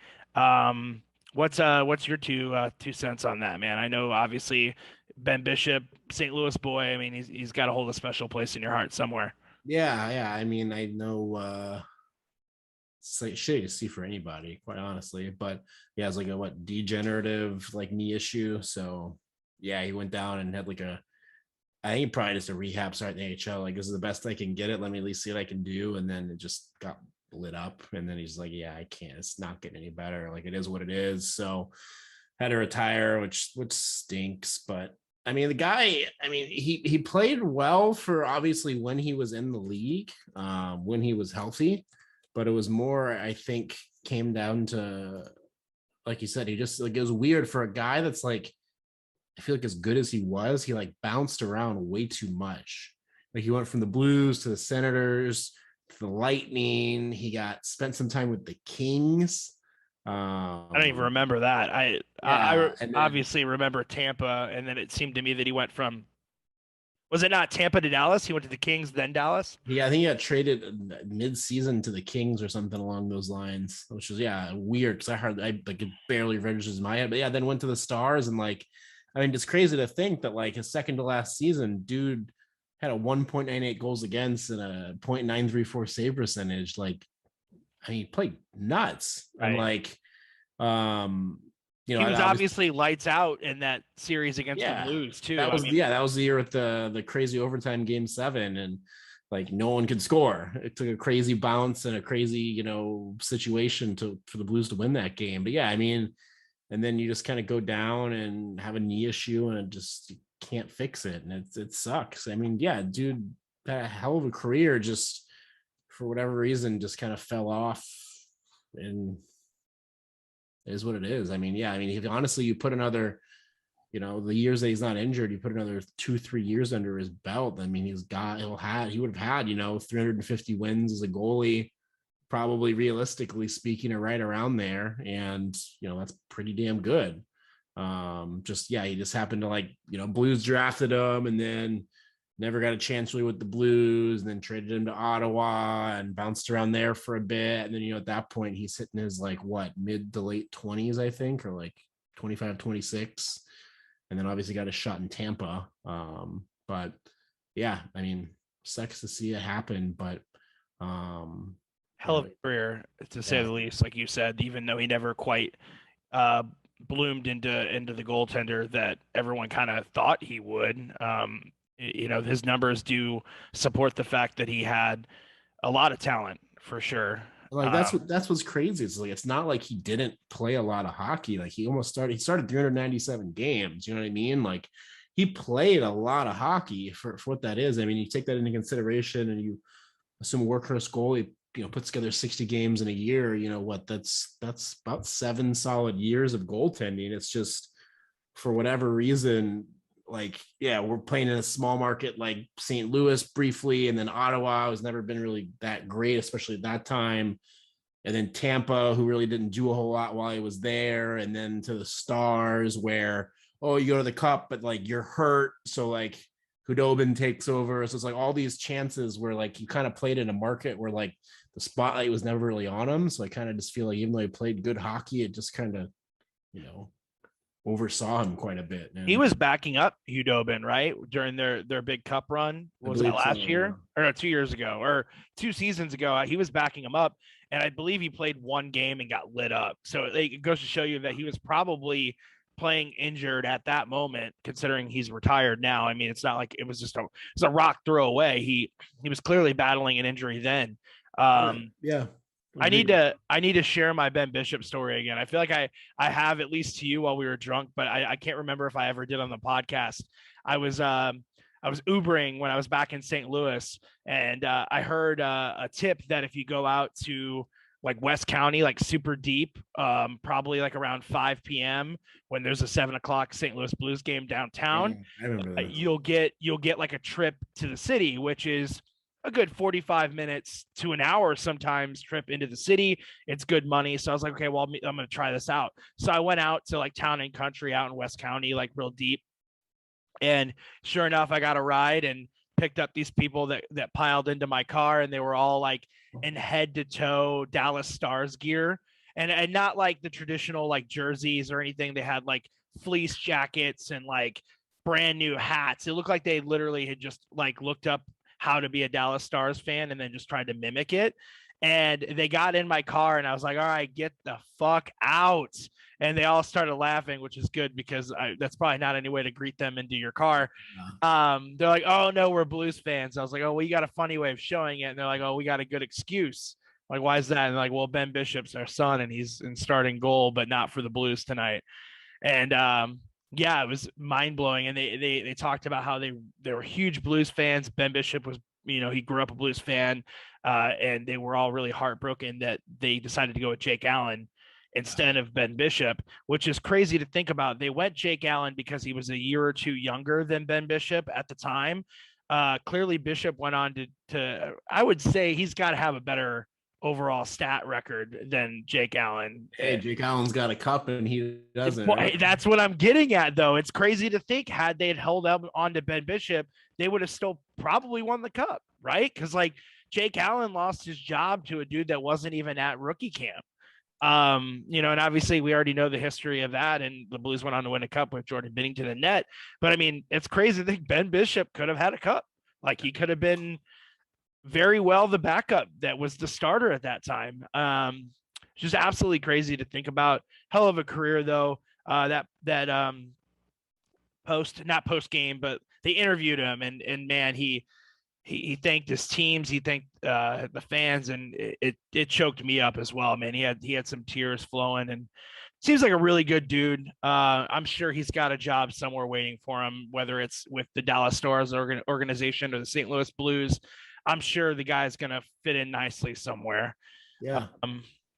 What's your two cents on that, man? I know obviously Ben Bishop, St. Louis boy. I mean, he's got to hold a special place in your heart somewhere. Yeah. I mean, I know it's like shitty to see for anybody, quite honestly. But yeah, it's like a degenerative like knee issue. So yeah, he went down and had I think probably just a rehab start in the AHL. Like, this is the best I can get it. Let me at least see what I can do. And then it just got lit up. And then he's like, yeah, I can't. It's not getting any better. Like, it is what it is. So had to retire, which stinks. But I mean, the guy, I mean, he played well for obviously when he was in the league, when he was healthy. But it was more, I think, came down to, like you said, he just like, it was weird for a guy that's like, I feel like as good as he was, he like bounced around way too much. Like, he went from the Blues to the Senators to the Lightning. He spent some time with the Kings. I don't even remember that. I obviously remember Tampa, and then it seemed to me that he went from, was it not Tampa to Dallas? He went to the Kings, then Dallas? Yeah, I think he got traded mid-season to the Kings or something along those lines, which was, weird because I like, it barely registers in my head. But yeah, then went to the Stars, and like, I mean, it's crazy to think that like his second to last season, dude had a 1.98 goals against and a 0.934 save percentage. Like, I mean, he played nuts. Right. And like, he was obviously lights out in that series against the Blues too. That was the year with the crazy overtime game 7, and like no one could score. It took a crazy bounce and a crazy, situation for the Blues to win that game. But yeah, I mean, and then you just kind of go down and have a knee issue and it just, you can't fix it. And it sucks. I mean, yeah, dude had a hell of a career, just for whatever reason, just kind of fell off, and it is what it is. I mean, yeah, I mean, if honestly you put another, the years that he's not injured, you put another 2-3 years under his belt. I mean, he would have had, 350 wins as a goalie, probably realistically speaking, are right around there. And, that's pretty damn good. He just happened to like, Blues drafted him and then never got a chance really with the Blues, and then traded him to Ottawa and bounced around there for a bit. And then, at that point he's hitting his like mid to late 20s, I think, or like 25, 26. And then obviously got a shot in Tampa. But yeah, I mean, sucks to see it happen, but hell of a career, to say the least. Like you said, even though he never quite bloomed into the goaltender that everyone kind of thought he would. His numbers do support the fact that he had a lot of talent for sure. Like, that's what's crazy. It's like, it's not like he didn't play a lot of hockey. Like, he started 397 games. You know what I mean? Like, he played a lot of hockey for what that is. I mean, you take that into consideration and you assume a workhorse goalie, puts together 60 games in a year, that's about 7 solid years of goaltending. It's just, for whatever reason, like, yeah, we're playing in a small market like St. Louis briefly, and then Ottawa has never been really that great, especially at that time. And then Tampa, who really didn't do a whole lot while he was there. And then to the Stars, where, you go to the Cup, but like you're hurt. So like Hudobin takes over. So it's like all these chances where like you kind of played in a market where like the spotlight was never really on him. So I kind of just feel like even though he played good hockey, it just kind of, oversaw him quite a bit. And he was backing up Hudobin, right, during their big Cup run. Was that last year? Or no, 2 years ago, or 2 seasons ago? He was backing him up, and I believe he played one game and got lit up. So it goes to show you that he was probably playing injured at that moment, considering he's retired now. I mean, it's not like it was just it's a rock throw away. He was clearly battling an injury then. Yeah. I need to share my Ben Bishop story again. I feel like I have, at least to you, while we were drunk, but I can't remember if I ever did on the podcast. I was Ubering when I was back in St. Louis, and I heard a tip that if you go out to like West County, like super deep, probably like around 5 p.m. when there's a 7 o'clock St. Louis Blues game downtown, I remember that. you'll get like a trip to the city, which is a good 45 minutes to an hour sometimes trip into the city. It's good money. So I was like, okay, well, I'm going to try this out. So I went out to like Town and Country out in West County, like real deep. And sure enough, I got a ride and picked up these people that piled into my car, and they were all like in head to toe Dallas Stars gear, and not like the traditional like jerseys or anything. They had like fleece jackets and like brand new hats. It looked like they literally had just like looked up how to be a Dallas Stars fan and then just tried to mimic it. And they got in my car, and I was like, all right, get the fuck out. And they all started laughing, which is good because that's probably not any way to greet them into your car. They're like, oh no, we're Blues fans. I was like, oh, well, you got a funny way of showing it. And they're like, oh, we got a good excuse. Like, why is that? And like, well, Ben Bishop's our son and he's in starting goal, but not for the Blues tonight. And yeah, it was mind blowing. And they talked about how they were huge Blues fans. Ben Bishop was, he grew up a Blues fan, and they were all really heartbroken that they decided to go with Jake Allen instead of Ben Bishop, which is crazy to think about. They went Jake Allen because he was a year or two younger than Ben Bishop at the time. Clearly Bishop went on to I would say he's got to have a better overall stat record than Jake Allen. Hey, Jake Allen's got a cup and he doesn't. Right? That's what I'm getting at, though. It's crazy to think had they held up on to Ben Bishop, they would have still probably won the cup, right? Because like Jake Allen lost his job to a dude that wasn't even at rookie camp. And obviously we already know the history of that, and the Blues went on to win a cup with Jordan Binnington and net. But I mean, it's crazy to think Ben Bishop could have had a cup. Like, he could have been very well the backup that was the starter at that time. Just absolutely crazy to think about. Hell of a career though. Not post game, but they interviewed him, and man, he thanked his teams, he thanked the fans, and it choked me up as well, man. He had some tears flowing, and seems like a really good dude. I'm sure he's got a job somewhere waiting for him, whether it's with the Dallas Stars organization or the St. Louis Blues. I'm sure the guy's gonna fit in nicely somewhere. Yeah.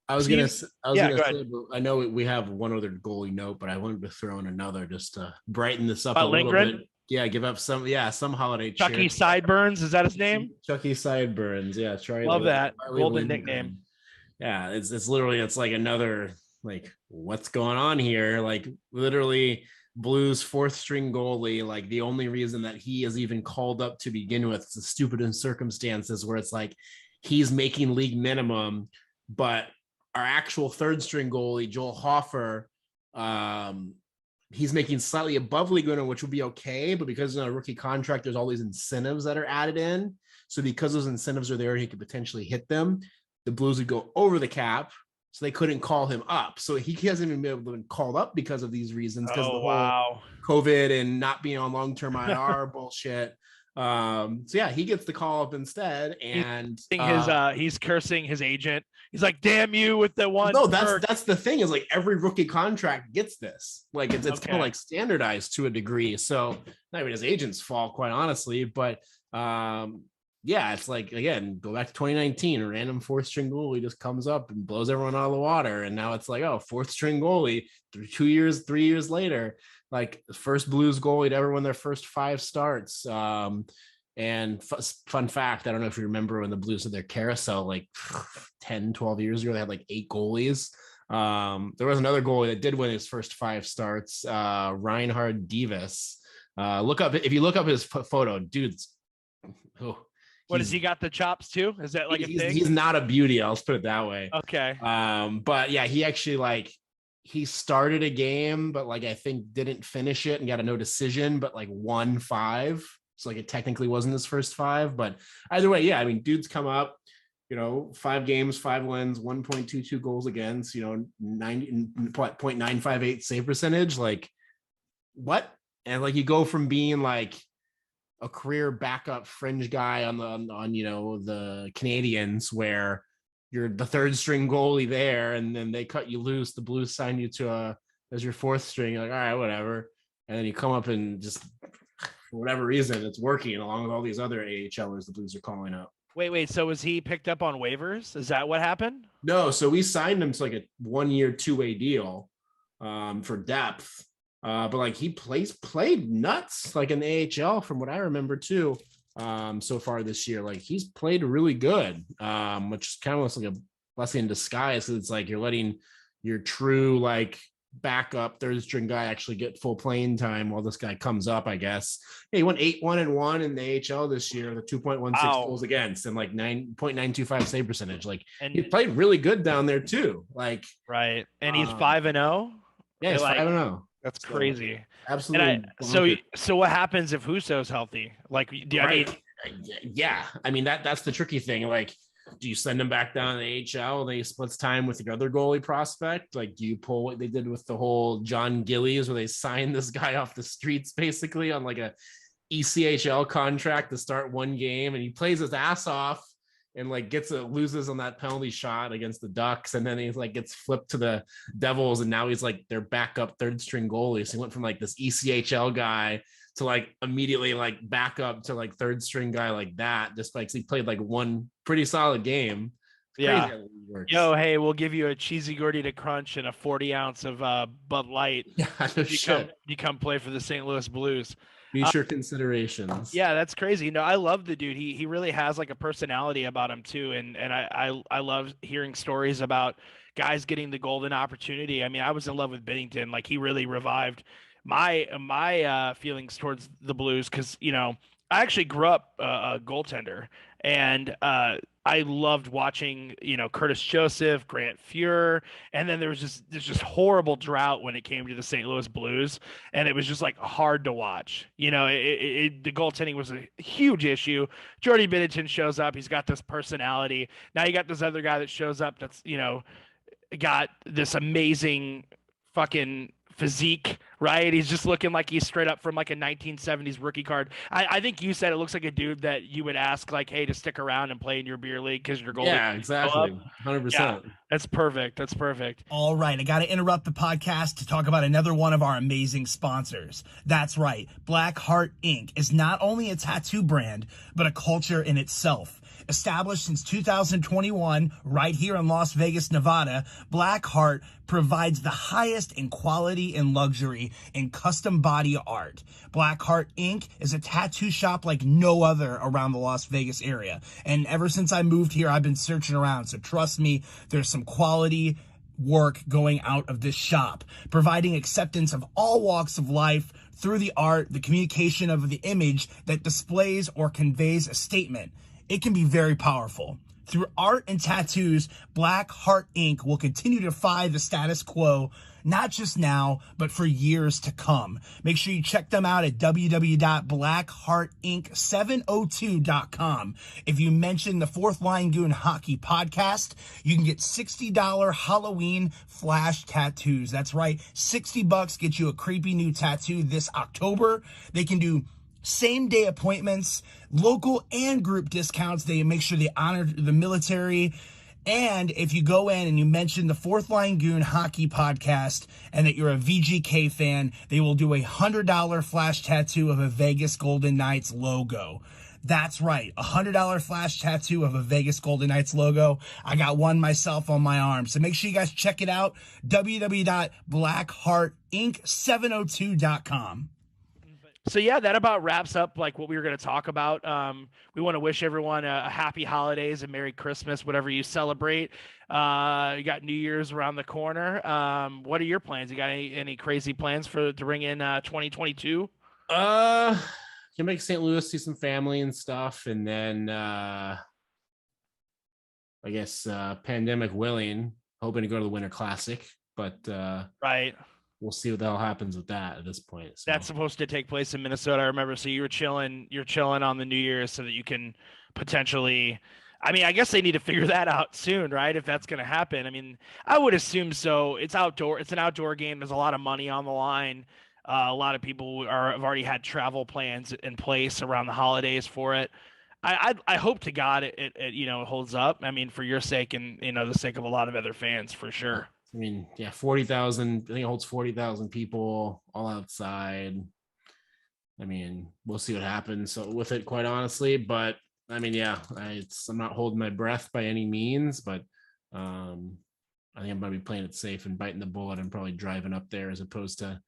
I was gonna say, but I know we have one other goalie note, but I wanted to throw in another just to brighten this up a little bit. Yeah, give up some holiday. Chucky Sideburns, is that his name? Chucky Sideburns. Yeah, love that golden nickname. Yeah, it's literally, it's like another, like, what's going on here? Like, literally Blues fourth string goalie. Like, the only reason that he is even called up to begin with is the stupid circumstances where it's like he's making league minimum, but our actual third string goalie, Joel Hofer, he's making slightly above league minimum, which would be okay. But because in a rookie contract, there's all these incentives that are added in. So because those incentives are there, he could potentially hit them. The Blues would go over the cap, so they couldn't call him up. So he hasn't even been able to be called up because of these reasons, because the whole COVID and not being on long-term IR bullshit. So yeah, he gets the call up instead, and he's cursing his agent. He's like, "Damn you!" with the one. No, that's the thing, is like every rookie contract gets this. Like, it's kind of like standardized to a degree. So not even his agent's fault, quite honestly. But yeah, it's like, again, go back to 2019, a random fourth string goalie just comes up and blows everyone out of the water, and now it's like, oh, fourth string goalie 3 years later. Like, the first Blues goalie to ever win their first 5 starts. And fun fact, I don't know if you remember when the Blues had their carousel like 10, 12 years ago, they had like 8 goalies. There was another goalie that did win his first 5 starts, Reinhard Davis. If you look up his photo, dude's. What, has he got the chops too? Is that like a thing? He's not a beauty. I'll put it that way. Okay. But yeah, he actually he started a game, but I think didn't finish it and got a no decision, but won 5. So it technically wasn't his first 5, but either way, yeah, I mean, dudes come up, 5 games, 5 wins, 1.22 goals against, 90.958 save percentage. Like, what? And like, you go from being like a career backup fringe guy on the Canadians, where you're the third string goalie there, and then they cut you loose. The Blues signed you to as your fourth string. You're like, all right, whatever. And then you come up and just, for whatever reason, it's working along with all these other AHLers the Blues are calling up. Wait. So was he picked up on waivers? Is that what happened? No. So we signed him to like a 1-year, 2-way deal for depth. But like, he played nuts, like in the AHL from what I remember too. So far this year, like he's played really good, which kind of looks like a blessing in disguise. It's like you're letting your true like backup third string guy actually get full playing time while this guy comes up, I guess. Yeah, he won 8-1-1 in the AHL this year, the 2.16 goals against and like 9.925 save percentage. Like, and he played really good down there too. Like, right. And he's 5-0. Yeah, he's 5-0. That's crazy. Absolutely. So what happens if Husso's healthy? Like, yeah. I mean, that's the tricky thing. Like, do you send him back down to the AHL and he splits time with the other goalie prospect? Like, do you pull what they did with the whole John Gillies, where they signed this guy off the streets basically on like a ECHL contract to start one game, and he plays his ass off and like loses on that penalty shot against the Ducks, and then he like gets flipped to the Devils, and now he's like their backup third string goalie. So he went from like this ECHL guy to like immediately like back up to like third string guy like that, just like he played like one pretty solid game. Yeah. Yo, hey, we'll give you a cheesy gordita crunch and a 40 ounce of Bud Light. Yeah, you come play for the St. Louis Blues. Future considerations. Yeah, that's crazy. No, I love the dude. He really has like a personality about him too. And I love hearing stories about guys getting the golden opportunity. I mean, I was in love with Binnington. Like, he really revived my feelings towards the Blues, because I actually grew up a goaltender, and I loved watching Curtis Joseph, Grant Fuhr, and then there's just horrible drought when it came to the St. Louis Blues, and it was just like hard to watch. The goaltending was a huge issue. Jordy Binnington shows up, he's got this personality. Now you got this other guy that shows up that's got this amazing fucking physique, right? He's just looking like he's straight up from like a 1970s rookie card. I think you said it looks like a dude that you would ask like, hey, to stick around and play in your beer league because your goal. Yeah, exactly. 100%. Yeah, that's perfect. All right, I got to interrupt the podcast to talk about another one of our amazing sponsors. That's right. Black Heart Inc. is not only a tattoo brand, but a culture in itself. Established since 2021 right here in Las Vegas, Nevada, Black Heart provides the highest in quality and luxury in custom body art. Black Heart Inc. is a tattoo shop like no other around the Las Vegas area. And ever since I moved here, I've been searching around. So trust me, there's some quality work going out of this shop, providing acceptance of all walks of life through the art, the communication of the image that displays or conveys a statement. It can be very powerful. Through art and tattoos, Black Heart Inc. will continue to defy the status quo, not just now, but for years to come. Make sure you check them out at www.blackheartinc702.com. If you mention the Fourth Line Goon Hockey Podcast, you can get $60 Halloween flash tattoos. That's right, $60 gets you a creepy new tattoo this October. They can do same-day appointments, local and group discounts. They make sure they honor the military. And if you go in and you mention the Fourth Line Goon Hockey Podcast and that you're a VGK fan, they will do a $100 flash tattoo of a Vegas Golden Knights logo. That's right, a $100 flash tattoo of a Vegas Golden Knights logo. I got one myself on my arm. So make sure you guys check it out, www.blackheartinc702.com. So yeah, that about wraps up like what we were going to talk about. We want to wish everyone a happy holidays and Merry Christmas, whatever you celebrate. You got New Year's around the corner. What are your plans? You got any crazy plans to bring in 2022? Can make St. Louis, see some family and stuff, and then I guess pandemic willing, hoping to go to the Winter Classic, but right. We'll see what the hell happens with that at this point. So. That's supposed to take place in Minnesota, I remember. So you're chilling on the New Year's so that you can potentially I mean, I guess they need to figure that out soon, right? If that's going to happen. I mean, I would assume so. It's outdoor. It's an outdoor game. There's a lot of money on the line. A lot of people have already had travel plans in place around the holidays for it. I hope to God it holds up. I mean, for your sake and the sake of a lot of other fans, for sure. I mean, yeah, 40,000. I think it holds 40,000 people all outside. I mean, we'll see what happens with it, quite honestly. But I mean, yeah, I'm not holding my breath by any means, but I think I'm going to be playing it safe and biting the bullet and probably driving up there as opposed to,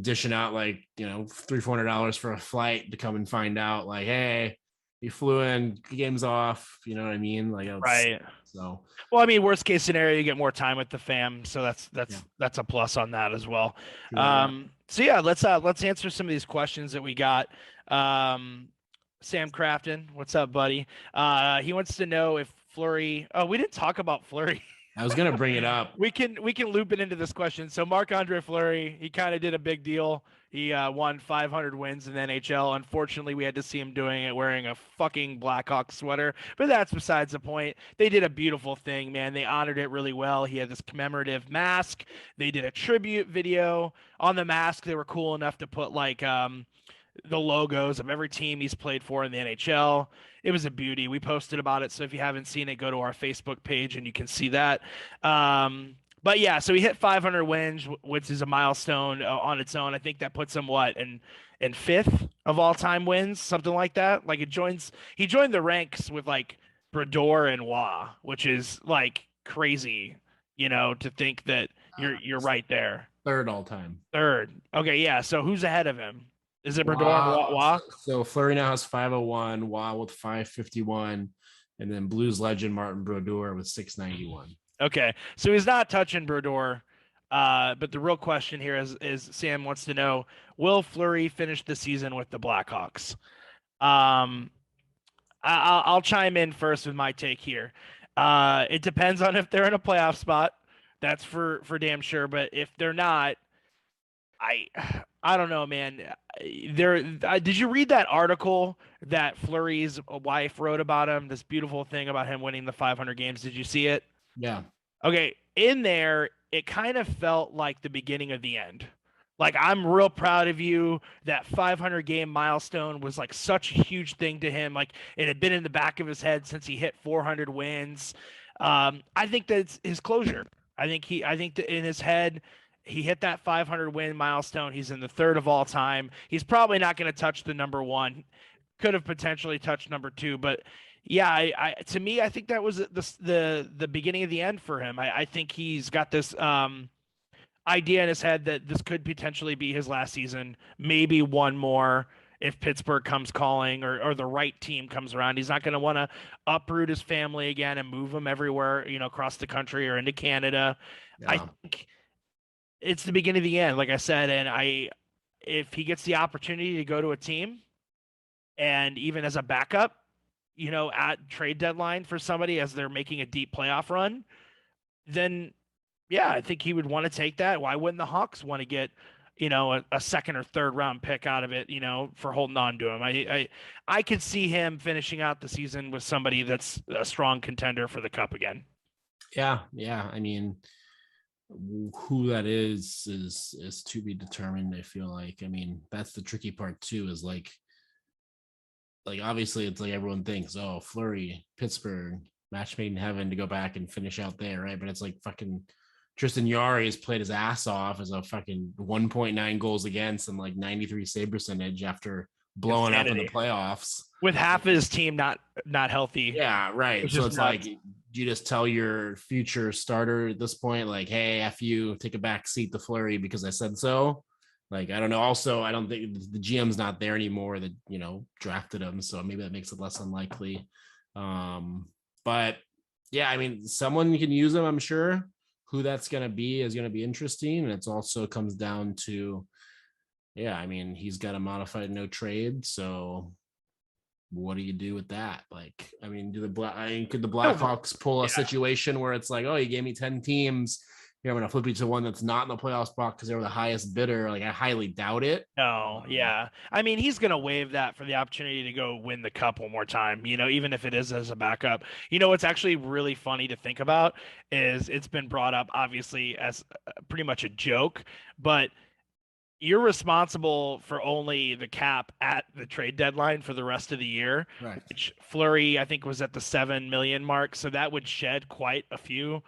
dishing out like, $300-$400 for a flight to come and find out like, hey, you flew in, game's off. You know what I mean? Like, right. So, well, I mean, worst case scenario, you get more time with the fam, so that's a plus on that as well. So yeah, let's answer some of these questions that we got. Sam Crafton, what's up, buddy? He wants to know if Fleury. Oh, we didn't talk about Fleury. I was gonna bring it up. We can loop it into this question. So Marc-Andre Fleury, he kind of did a big deal. He won 500 wins in the NHL. Unfortunately, we had to see him doing it wearing a fucking Blackhawks sweater, but that's besides the point. They did a beautiful thing, man. They honored it really well. He had this commemorative mask. They did a tribute video on the mask. They were cool enough to put like the logos of every team he's played for in the NHL. It was a beauty. We posted about it, so if you haven't seen it, go to our Facebook page and you can see that. But yeah, so he hit 500 wins, which is a milestone on its own. I think that puts him in fifth of all time wins, something like that. Like he joined the ranks with like Brodeur and Waugh, which is like crazy, to think that you're right there. Third all time. Third. Okay, yeah. So who's ahead of him? Is it Brodeur and Waugh? So Fleury now has 501, Waugh with 551, and then Blues legend Martin Brodeur with 691. Okay, so he's not touching Brodeur, but the real question here is Sam wants to know, will Fleury finish the season with the Blackhawks? I'll chime in first with my take here. It depends on if they're in a playoff spot. That's for damn sure. But if they're not, I don't know, man. Did you read that article that Fleury's wife wrote about him? This beautiful thing about him winning the 500 games. Did you see it? Yeah. Okay. In there, it kind of felt like the beginning of the end. Like, I'm real proud of you. That 500 game milestone was like such a huge thing to him. Like, it had been in the back of his head since he hit 400 wins. I think that's his closure. I think that in his head, he hit that 500 win milestone. He's in the third of all time. He's probably not going to touch the number one. Could have potentially touched number two, but yeah, to me, I think that was the beginning of the end for him. I think he's got this idea in his head that this could potentially be his last season, maybe one more if Pittsburgh comes calling or the right team comes around. He's not going to want to uproot his family again and move them everywhere, across the country or into Canada. Yeah. I think it's the beginning of the end, like I said, and if he gets the opportunity to go to a team and even as a backup, at trade deadline for somebody as they're making a deep playoff run, then yeah, I think he would want to take that. Why wouldn't the Hawks want to get, a second or third round pick out of it, for holding on to him? I could see him finishing out the season with somebody that's a strong contender for the cup again. Yeah. I mean, who that is to be determined. I feel like, I mean, that's the tricky part too, is like obviously it's like everyone thinks, oh, Fleury, Pittsburgh, match made in heaven to go back and finish out there, right? But it's like fucking Tristan Jarry has played his ass off as a fucking 1.9 goals against and like 93 save percentage after blowing up in the playoffs with half of his team not healthy. Yeah, right. So it's like, you just tell your future starter at this point, like, hey, F you, take a back seat to Fleury because I said so. Like, I don't know. Also, I don't think the GM's not there anymore that, drafted him. So maybe that makes it less unlikely. But yeah, I mean, someone can use him, I'm sure. Who that's going to be is going to be interesting. And it's also comes down to, yeah, I mean, he's got a modified no trade. So what do you do with that? Like, I mean, could the Blackhawks pull a situation where it's like, oh, you gave me 10 teams I'm going to flip you to one that's not in the playoff spot because they were the highest bidder. Like, I highly doubt it. No, yeah. I mean, he's going to waive that for the opportunity to go win the cup one more time, even if it is as a backup. What's actually really funny to think about is it's been brought up, obviously, as pretty much a joke, but you're responsible for only the cap at the trade deadline for the rest of the year, Right. which Fleury, I think, was at the 7 million mark. So that would shed quite a few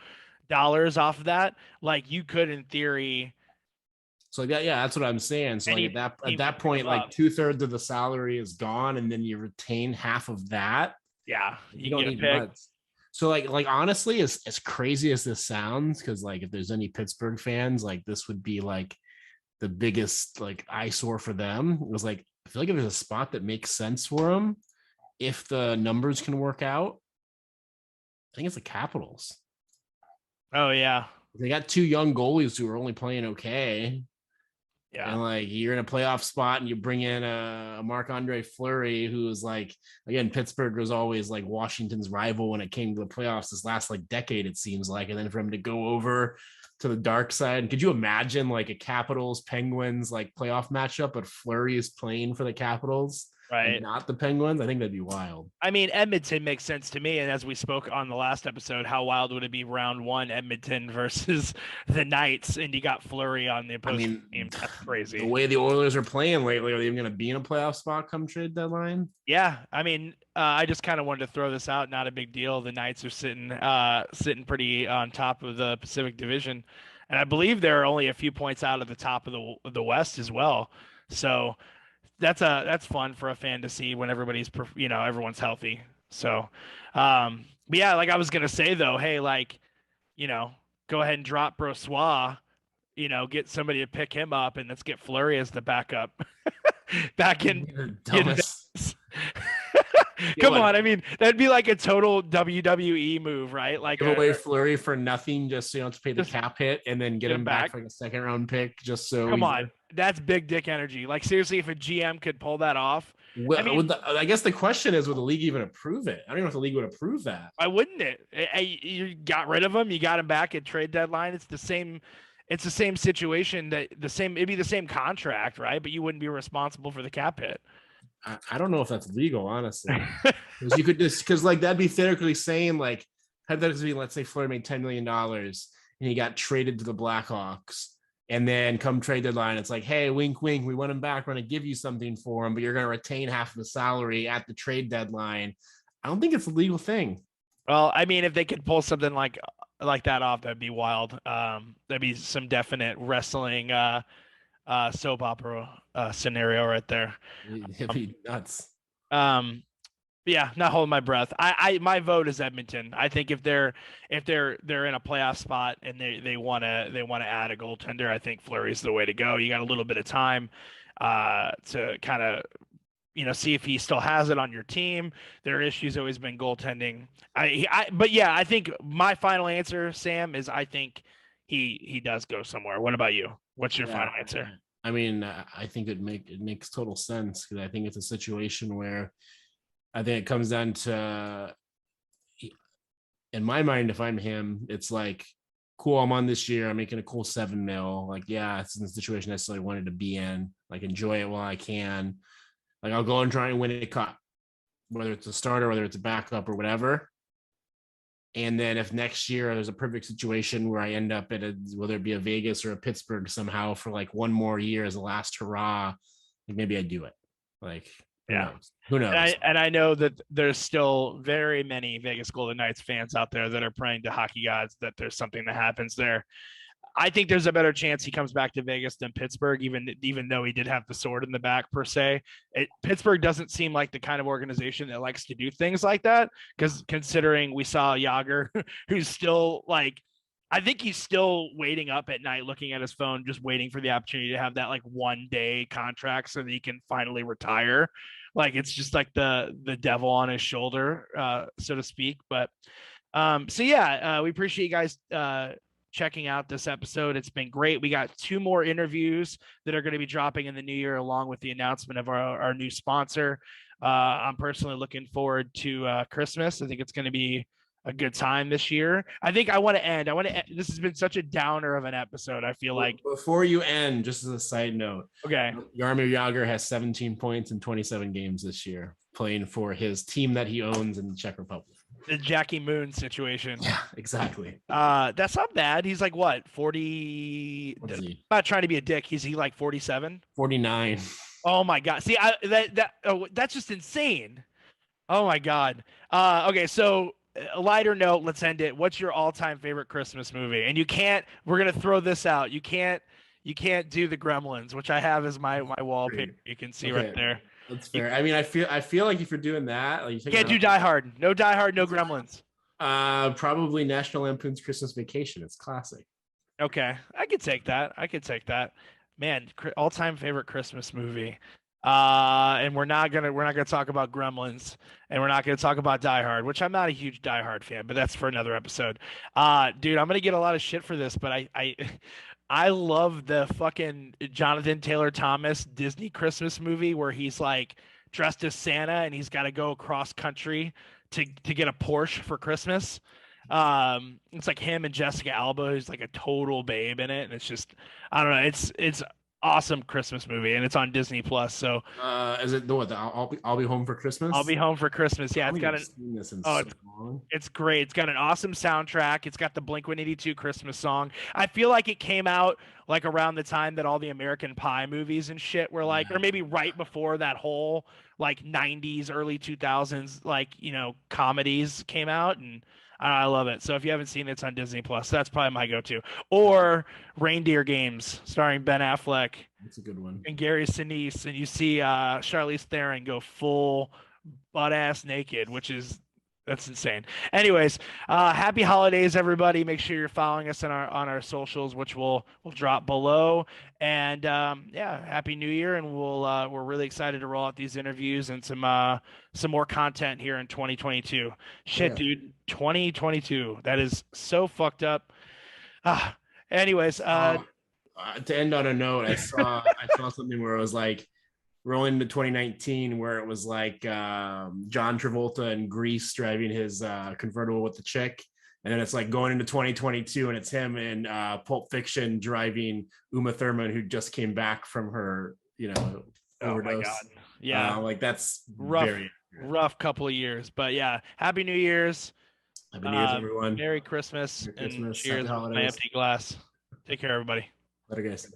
dollars off of that. Like, you could, in theory, So that's what I'm saying. So like at that point, like 2/3 of the salary is gone, and then you retain half of that. yeah, You don't need much. So like honestly, as crazy as this sounds, because like if there's any Pittsburgh fans, like this would be like the biggest like eyesore for them. It was like, I feel like if there's a spot that makes sense for them, if the numbers can work out, I think it's the Capitals. Oh yeah, They got two young goalies who are only playing okay. yeah. And like you're in a playoff spot and you bring in a Marc-Andre Fleury, who's like, again, Pittsburgh was always like Washington's rival when it came to the playoffs this last like decade, it seems like. And then for him to go over to the dark side, could you imagine like a Capitals Penguins like playoff matchup, but Fleury is playing for the Capitals? Right. Not the Penguins. I think that'd be wild. I mean, Edmonton makes sense to me. And as we spoke on the last episode, how wild would it be round one Edmonton versus the Knights? And you got Fleury on the opposing team. That's crazy. The way the Oilers are playing lately, are they even going to be in a playoff spot come trade deadline? Yeah. I mean, I just kind of wanted to throw this out. Not a big deal. The Knights are sitting pretty on top of the Pacific Division. And I believe they're only a few points out of the top of the West as well. So that's fun for a fan to see when everyone's healthy. So, but yeah, like I was gonna say though, hey, like, go ahead and drop Brossoit, get somebody to pick him up, and let's get Fleury as the backup back in. Come on, I mean that'd be like a total WWE move, right? Like give away Fleury for nothing just so you don't have to pay the cap hit, and then get him back for like a second round pick just so. Come on, that's big dick energy. Like seriously, if a GM could pull that off, well, I guess the question is, would the league even approve it? I don't know if the league would approve that. Why wouldn't it? You got rid of him, you got him back at trade deadline. It's the same situation, it'd be the same contract, right? But you wouldn't be responsible for the cap hit. I don't know if that's legal, honestly. Because you could because like that'd be theoretically saying like hypothetically, let's say Fleury made $10 million and he got traded to the Blackhawks, and then come trade deadline, it's like, hey, wink, wink, we want him back. We're going to give you something for him, but you're going to retain half of the salary at the trade deadline. I don't think it's a legal thing. Well, I mean, if they could pull something like that off, that'd be wild. That'd be some definite wrestling soap opera scenario right there. It'd be nuts. Yeah, not holding my breath. My vote is Edmonton. I think if they're in a playoff spot and they want to add a goaltender, I think Fleury's the way to go. You got a little bit of time to kind of see if he still has it on your team. Their issue's always been goaltending. But yeah, I think my final answer, Sam, is I think he does go somewhere. What about you? What's your final answer? I mean, I think it makes total sense, because I think it's a situation where I think it comes down to, in my mind, if I'm him, it's like, cool, I'm on this year, I'm making a cool 7 mil. Like, yeah, it's in the situation I necessarily wanted to be in. Like, enjoy it while I can. Like, I'll go and try and win a cup, whether it's a starter, whether it's a backup or whatever. And then if next year there's a perfect situation where I end up at whether it be a Vegas or a Pittsburgh somehow for like one more year as a last hurrah, like maybe I do it. Like, who knows? And I know that there's still very many Vegas Golden Knights fans out there that are praying to hockey gods that there's something that happens there. I think there's a better chance he comes back to Vegas than Pittsburgh, even though he did have the sword in the back per se. Pittsburgh doesn't seem like the kind of organization that likes to do things like that, because considering we saw Yager, who's still like, I think he's still waiting up at night, looking at his phone, just waiting for the opportunity to have that like 1 day contract so that he can finally retire. Like, it's just like the devil on his shoulder, so to speak. But so yeah, we appreciate you guys checking out this episode. It's been great. We got 2 more interviews that are going to be dropping in the new year, along with the announcement of our new sponsor. I'm personally looking forward to Christmas. I think it's going to be a good time this year. I think I want to end. This has been such a downer of an episode. I feel like before you end, just as a side note, okay, Jaromir Jagr has 17 points in 27 games this year, playing for his team that he owns in the Czech Republic. The Jackie Moon situation. Yeah, exactly. That's not bad. He's like what 40. What is he? I'm not trying to be a dick. Is he like 47? 49. Oh my god. See, that's just insane. Oh my god. Okay, so a lighter note, let's end it. What's your all-time favorite Christmas movie? And we're gonna throw this out. You can't do the Gremlins, which I have as my wallpaper. You can see right there. That's fair. I mean, I feel like if you're doing that, like, you can't do Die Hard. No Die Hard, no Gremlins. Probably National Lampoon's Christmas Vacation. It's classic. Okay, I could take that. Man, all-time favorite Christmas movie. And we're not gonna talk about Gremlins, and we're not gonna talk about Die Hard, which I'm not a huge Die Hard fan, but that's for another episode. Dude, I'm gonna get a lot of shit for this, but I love the fucking Jonathan Taylor Thomas Disney Christmas movie where he's like dressed as Santa and he's got to go cross country to get a Porsche for Christmas. It's like him and Jessica Alba, who's like a total babe in it, and it's just I don't know, it's awesome Christmas movie, and it's on Disney Plus. So is it I'll be home for Christmas? I'll be home for Christmas. Yeah, it's great. It's got an awesome soundtrack. It's got the Blink-182 Christmas song. I feel like it came out like around the time that all the American Pie movies and shit were like, or maybe right before that whole like 90s, early 2000s, like, comedies came out, and I love it. So if you haven't seen it, it's on Disney Plus. That's probably my go-to. Or Reindeer Games, starring Ben Affleck. That's a good one. And Gary Sinise, and you see Charlize Theron go full butt-ass naked, that's insane. Anyways, happy holidays, everybody. Make sure you're following us on our socials, which we'll drop below. And happy New Year, and we're really excited to roll out these interviews and some more content here in 2022. Shit, dude, 2022. That is so fucked up. Anyways, to end on a note, I saw something where it was like rolling into 2019, where it was like John Travolta in Grease driving his convertible with the chick, and then it's like going into 2022, and it's him in Pulp Fiction driving Uma Thurman, who just came back from her, overdose. Oh my god, yeah, like that's rough couple of years, but yeah, happy New Year's. Happy New Year's, everyone. Merry Christmas, and cheers with my empty glass. Take care, everybody. Later, guys.